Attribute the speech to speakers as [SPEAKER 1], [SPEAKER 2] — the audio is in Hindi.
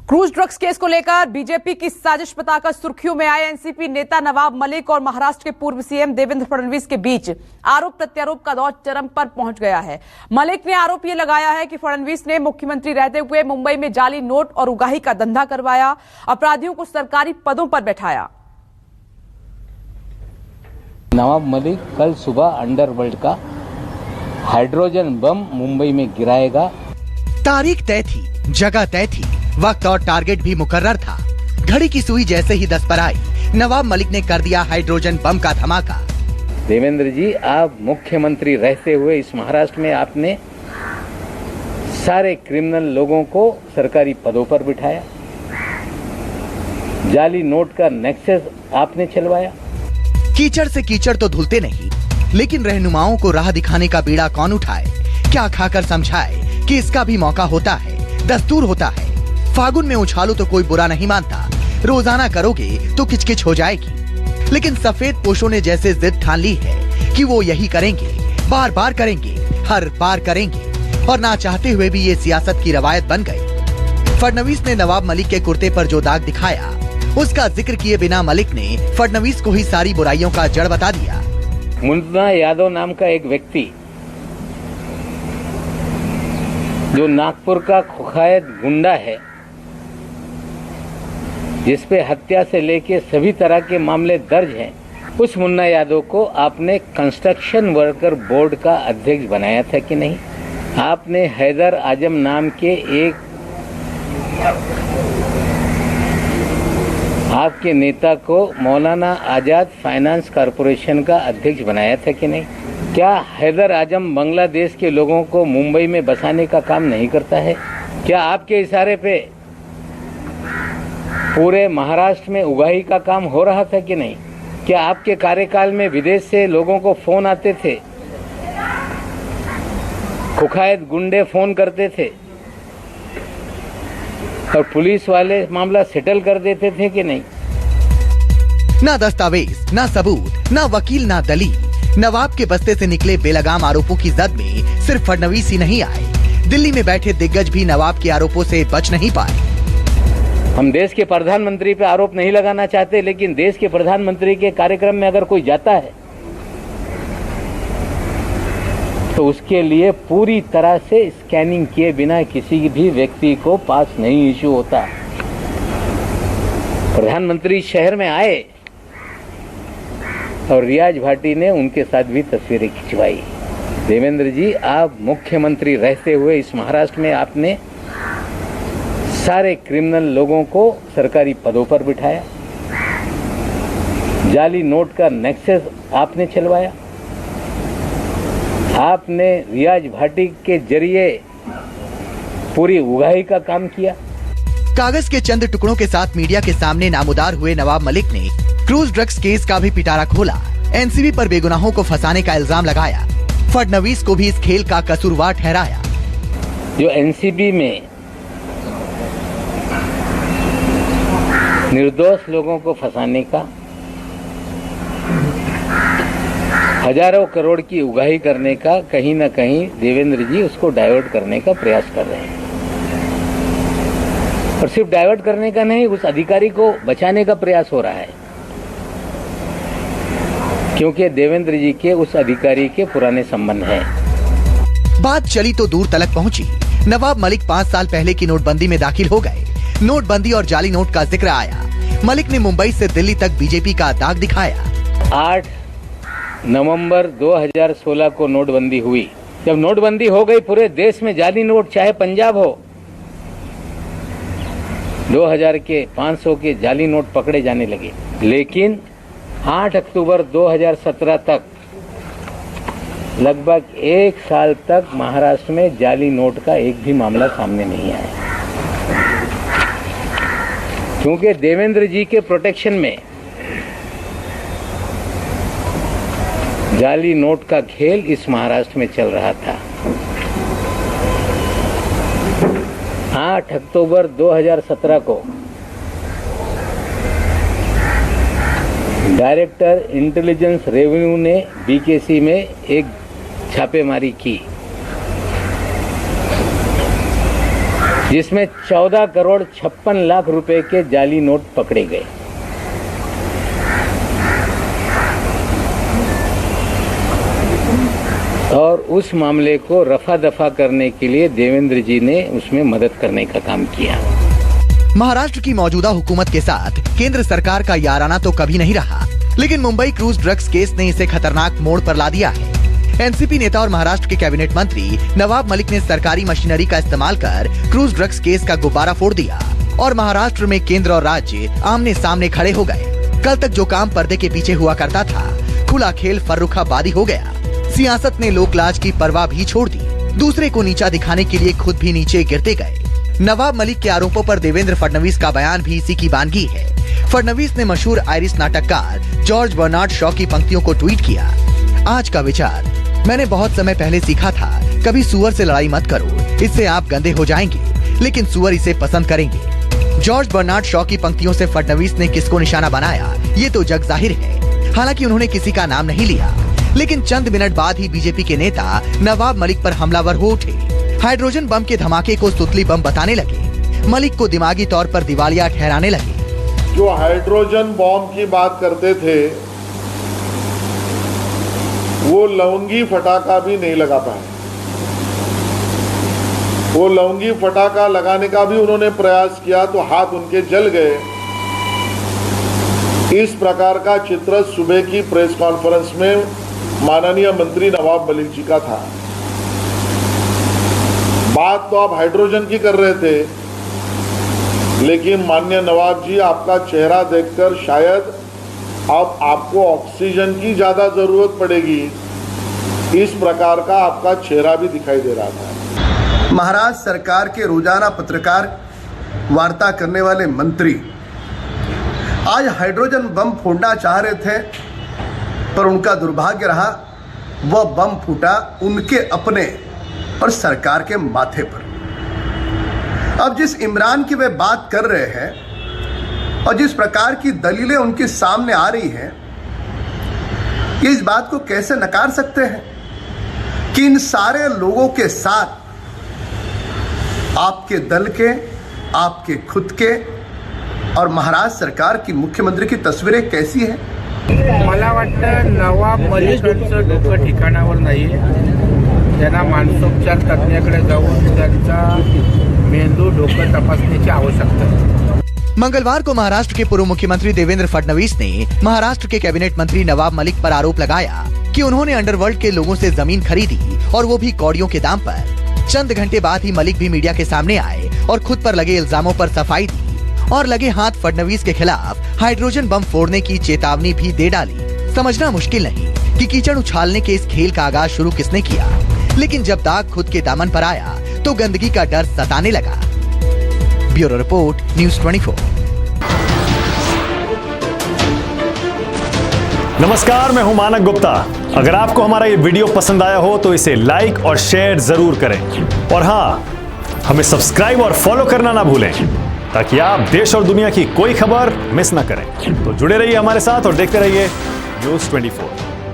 [SPEAKER 1] क्रूज ड्रग्स केस को लेकर बीजेपी की साजिश बताकर सुर्खियों में आए एनसीपी नेता नवाब मलिक और महाराष्ट्र के पूर्व सीएम देवेंद्र फडणवीस के बीच आरोप प्रत्यारोप का दौर चरम पर पहुंच गया है। मलिक ने आरोप यह लगाया है कि फडणवीस ने मुख्यमंत्री रहते हुए मुंबई में जाली नोट और उगाही का धंधा करवाया, अपराधियों को सरकारी पदों पर बैठाया।
[SPEAKER 2] नवाब मलिक कल सुबह अंडरवर्ल्ड का हाइड्रोजन बम मुंबई में गिराएगा।
[SPEAKER 3] तारीख तय थी, जगह तय थी, वक्त और टारगेट भी मुकर्रर था। घड़ी की सुई जैसे ही 10 पर आई, नवाब मलिक ने कर दिया हाइड्रोजन बम का धमाका।
[SPEAKER 2] देवेंद्र जी, आप मुख्यमंत्री रहते हुए इस महाराष्ट्र में आपने सारे क्रिमिनल लोगों को सरकारी पदों पर बिठाया, जाली नोट का नेक्सस आपने चलवाया।
[SPEAKER 3] कीचड़ से कीचड़ तो धुलते नहीं, लेकिन रहनुमाओं को राह दिखाने का बीड़ा कौन उठाए? क्या खाकर समझाए कि इसका भी मौका होता है, दस्तूर होता है। फागुन में उछालो तो कोई बुरा नहीं मानता, रोजाना करोगे तो किचकिच हो जाएगी। लेकिन सफेद पोशों ने जैसे जिद ठान ली है कि वो यही करेंगे, बार बार करेंगे, हर बार करेंगे, और ना चाहते हुए भी ये सियासत की रवायत बन गई। फडणवीस ने नवाब मलिक के कुर्ते पर जो दाग दिखाया, उसका जिक्र किए बिना मलिक ने फडणवीस को ही सारी बुराइयों का जड़ बता दिया।
[SPEAKER 2] मुन्ना यादव नाम का एक व्यक्ति जो नागपुर का कुख्यात गुंडा है, जिसपे हत्या से लेके सभी तरह के मामले दर्ज हैं, उस मुन्ना यादव को आपने कंस्ट्रक्शन वर्कर बोर्ड का अध्यक्ष बनाया था कि नहीं? आपने हैदर आजम नाम के एक आपके नेता को मौलाना आजाद फाइनेंस कॉरपोरेशन का अध्यक्ष बनाया था कि नहीं? क्या हैदर आजम बांग्लादेश के लोगों को मुंबई में बसाने का काम नहीं करता है? क्या आपके इशारे पे पूरे महाराष्ट्र में उगाही का काम हो रहा था कि नहीं? क्या आपके कार्यकाल में विदेश से लोगों को फोन आते थे, कुख्यात गुंडे फोन करते थे और पुलिस वाले मामला सेटल कर देते थे कि नहीं?
[SPEAKER 3] ना दस्तावेज, ना सबूत, ना वकील, ना दलील। नवाब के बस्ते से निकले बेलगाम आरोपों की जद में सिर्फ फडणवीस ही नहीं आए, दिल्ली में बैठे दिग्गज भी नवाब के आरोपों से बच नहीं पाए।
[SPEAKER 2] हम देश के प्रधानमंत्री पे आरोप नहीं लगाना चाहते, लेकिन देश के प्रधानमंत्री के कार्यक्रम में अगर कोई जाता है तो उसके लिए पूरी तरह से स्कैनिंग किए बिना किसी भी व्यक्ति को पास नहीं इशू होता। प्रधानमंत्री शहर में आए और रियाज भाटी ने उनके साथ भी तस्वीरें खिंचवाई। देवेंद्र जी, आप मुख्यमंत्री रहते हुए इस महाराष्ट्र में आपने सारे क्रिमिनल लोगों को सरकारी पदों पर बिठाया, जाली नोट का नेक्सस आपने चलवाया, आपने रियाज भाटी के जरिए पूरी उगाही का काम किया।
[SPEAKER 3] कागज के चंद टुकड़ों के साथ मीडिया के सामने नामुदार हुए नवाब मलिक ने क्रूज ड्रग्स केस का भी पिटारा खोला, एनसीबी पर बेगुनाहों को फंसाने का इल्जाम लगाया, फडणवीस को भी इस खेल का कसूरवार ठहराया।
[SPEAKER 2] जो एनसीबी में निर्दोष लोगों को फंसाने का, हजारों करोड़ की उगाही करने का, कहीं न कहीं देवेंद्र जी उसको डाइवर्ट करने का प्रयास कर रहे हैं। और सिर्फ डाइवर्ट करने का नहीं, उस अधिकारी को बचाने का प्रयास हो रहा है, क्योंकि देवेंद्र जी के उस अधिकारी के पुराने संबंध हैं।
[SPEAKER 3] बात चली तो दूर तलक पहुंची। नवाब मलिक 5 साल पहले की नोटबंदी में दाखिल हो गए। नोटबंदी और जाली नोट का जिक्र आया। मलिक ने मुंबई से दिल्ली तक बीजेपी का दाग दिखाया।
[SPEAKER 2] 8 नवंबर 2016 को नोटबंदी हुई। जब नोटबंदी हो गई, पूरे देश में जाली नोट, चाहे पंजाब हो, 2000 के 500 के जाली नोट पकड़े जाने लगे। लेकिन 8 अक्टूबर 2017 तक, लगभग 1 साल तक महाराष्ट्र में जाली नोट का एक भी मामला सामने नहीं आया, क्योंकि देवेंद्र जी के प्रोटेक्शन में जाली नोट का खेल इस महाराष्ट्र में चल रहा था। 8 अक्टूबर 2017 को डायरेक्टर इंटेलिजेंस रेवेन्यू ने बीकेसी में एक छापेमारी की, जिसमें 14 करोड़ 56 लाख रुपए के जाली नोट पकड़े गए। और उस मामले को रफा दफा करने के लिए देवेंद्र जी ने उसमें मदद करने का काम किया।
[SPEAKER 3] महाराष्ट्र की मौजूदा हुकूमत के साथ केंद्र सरकार का याराना तो कभी नहीं रहा, लेकिन मुंबई क्रूज ड्रग्स केस ने इसे खतरनाक मोड़ पर ला दिया है। एनसीपी नेता और महाराष्ट्र के कैबिनेट मंत्री नवाब मलिक ने सरकारी मशीनरी का इस्तेमाल कर क्रूज ड्रग्स केस का गुब्बारा फोड़ दिया और महाराष्ट्र में केंद्र और राज्य आमने सामने खड़े हो गए। कल तक जो काम पर्दे के पीछे हुआ करता था, खुला खेल फर्रुखाबादी हो गया। सियासत ने लोकलाज की परवाह भी छोड़ दी, दूसरे को नीचा दिखाने के लिए खुद भी नीचे गिरते गए। नवाब मलिक के आरोपों पर देवेंद्र फडणवीस का बयान भी इसी की बानगी है। फडणवीस ने मशहूर आयरिश नाटककार जॉर्ज बर्नार्ड शॉ की पंक्तियों को ट्वीट किया। आज का विचार मैंने बहुत समय पहले सीखा था, कभी सुअर से लड़ाई मत करो, इससे आप गंदे हो जाएंगे, लेकिन सुअर इसे पसंद करेंगे। जॉर्ज बर्नार्ड शॉ की पंक्तियों से फडणवीस ने किसको निशाना बनाया, ये तो जग जाहिर है। हालांकि उन्होंने किसी का नाम नहीं लिया, लेकिन चंद मिनट बाद ही बीजेपी के नेता नवाब मलिक पर हमलावर हो उठे। हाइड्रोजन बम के धमाके को सुतली बम बताने लगे, मलिक को दिमागी तौर पर दिवालिया ठहराने लगे।
[SPEAKER 4] जो हाइड्रोजन बम की बात करते थे, वो लौंगी फटाका भी नहीं लगा पाए। वो लौंगी फटाका लगाने का भी उन्होंने प्रयास किया तो हाथ उनके जल गए। इस प्रकार का चित्र सुबह की प्रेस कॉन्फ्रेंस में माननीय मंत्री नवाब मलिक जी का था। बात तो आप हाइड्रोजन की कर रहे थे, लेकिन माननीय नवाब जी, आपका चेहरा देखकर शायद अब आपको ऑक्सीजन की ज्यादा जरूरत पड़ेगी, इस प्रकार का आपका चेहरा भी दिखाई दे रहा था।
[SPEAKER 5] महाराष्ट्र सरकार के रोजाना पत्रकार वार्ता करने वाले मंत्री आज हाइड्रोजन बम फोड़ना चाह रहे थे, पर उनका दुर्भाग्य रहा, वह बम फूटा उनके अपने और सरकार के माथे पर। अब जिस इमरान की वे बात कर रहे हैं और जिस प्रकार की दलीलें उनके सामने आ रही हैं, ये इस बात को कैसे नकार सकते हैं कि इन सारे लोगों के साथ आपके दल के, आपके खुद के और महाराष्ट्र सरकार की मुख्यमंत्री की तस्वीरें कैसी हैं?
[SPEAKER 6] मला वाटतं नवाब मलिकांचं डोकं ठिकाणावर नाहीये। त्यांना मानसोपचार तज्ञाकडे जाऊन त्यांचा मेंदू डोकं तपासण्याची आवश्यकता आहे।
[SPEAKER 3] मंगलवार को महाराष्ट्र के पूर्व मुख्यमंत्री देवेंद्र फडणवीस ने महाराष्ट्र के कैबिनेट मंत्री नवाब मलिक पर आरोप लगाया कि उन्होंने अंडरवर्ल्ड के लोगों से जमीन खरीदी और वो भी कौड़ियों के दाम पर। चंद घंटे बाद ही मलिक भी मीडिया के सामने आए और खुद पर लगे इल्जामों पर सफाई दी और लगे हाथ फडणवीस के खिलाफ हाइड्रोजन बम फोड़ने की चेतावनी भी दे डाली। समझना मुश्किल नहीं कि कीचड़ उछालने के इस खेल का आगाज शुरू किसने किया, लेकिन जब दाग खुद के दामन पर आया तो गंदगी का डर सताने लगा। Bureau report, news 24।
[SPEAKER 7] नमस्कार, मैं हूं मानक गुप्ता। अगर आपको हमारा ये वीडियो पसंद आया हो तो इसे लाइक और शेयर जरूर करें, और हाँ, हमें सब्सक्राइब और फॉलो करना ना भूलें ताकि आप देश और दुनिया की कोई खबर मिस ना करें। तो जुड़े रहिए हमारे साथ और देखते रहिए न्यूज़ 24।